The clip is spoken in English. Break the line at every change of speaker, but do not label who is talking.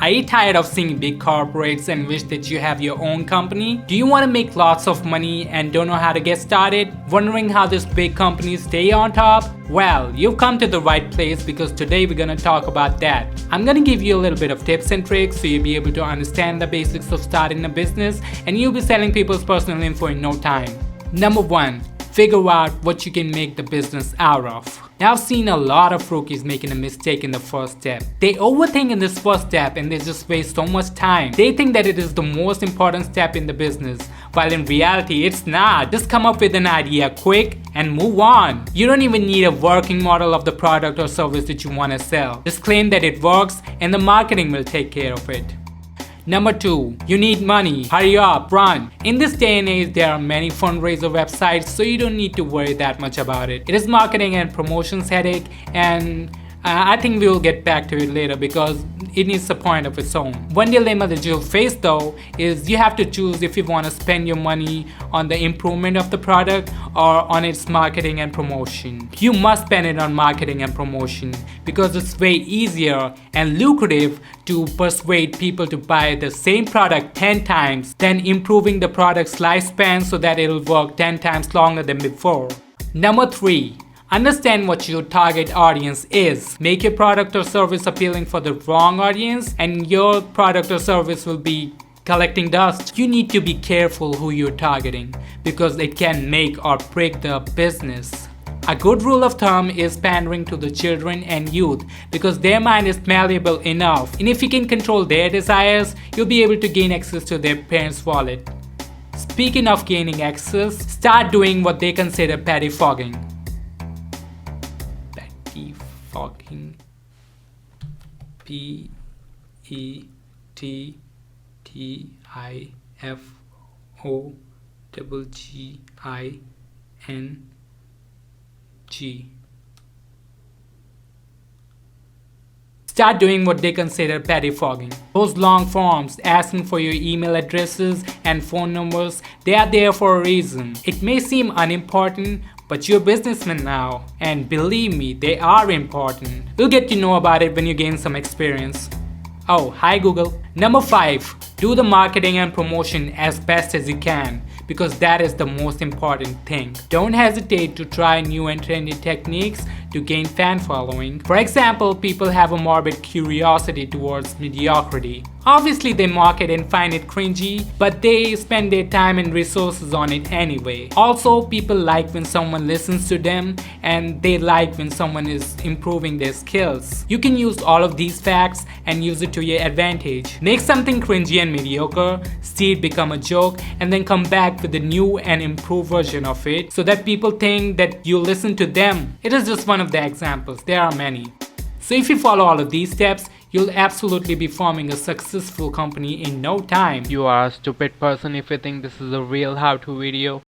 Are you tired of seeing big corporates and wish that you have your own company? Do you want to make lots of money and don't know how to get started? Wondering how these big companies stay on top? Well, you've come to the right place because today we're gonna talk about that. I'm gonna give you a little bit of tips and tricks so you'll be able to understand the basics of starting a business and you'll be selling people's personal info in no time. Number 1. Figure out what you can make the business out of. Now I've seen a lot of rookies making a mistake in the first step. They overthink in this first step and they just waste so much time. They think that it is the most important step in the business, while in reality it's not. Just come up with an idea quick and move on. You don't even need a working model of the product or service that you want to sell. Just claim that it works and the marketing will take care of it. Number 2, you need money. Hurry up, run. In this day and age, there are many fundraiser websites, so you don't need to worry that much about it. It is marketing and promotions headache, and I think we will get back to it later because it needs a point of its own. One dilemma that you'll face though is you have to choose if you want to spend your money on the improvement of the product or on its marketing and promotion. You must spend it on marketing and promotion because it's way easier and lucrative to persuade people to buy the same product 10 times than improving the product's lifespan so that it'll work 10 times longer than before. Number 3. Understand what your target audience is. Make your product or service appealing for the wrong audience and your product or service will be collecting dust. You need to be careful who you're targeting because it can make or break the business. A good rule of thumb is pandering to the children and youth because their mind is malleable enough, and if you can control their desires, you'll be able to gain access to their parents' wallet. Speaking of gaining access, start doing what they consider pettifogging. Pettifogging. Pettifogging. Start doing what they consider pettifogging. Those long forms asking for your email addresses and phone numbers, they are there for a reason. It may seem unimportant, but you're a businessman now, and believe me, they are important. You'll get to know about it when you gain some experience. Oh, hi Google. Number 5. Do the marketing and promotion as best as you can because that is the most important thing. Don't hesitate to try new and trendy techniques to gain fan following. For example, people have a morbid curiosity towards mediocrity. Obviously they mock it and find it cringy, but they spend their time and resources on it anyway. Also, people like when someone listens to them and they like when someone is improving their skills. You can use all of these facts and use it to your advantage. Make something cringy and mediocre, see it become a joke, and then come back with a new and improved version of it so that people think that you listen to them. It is just one of the examples. There are many. So if you follow all of these steps, you'll absolutely be forming a successful company in no time. You are a stupid person if you think this is a real how-to video.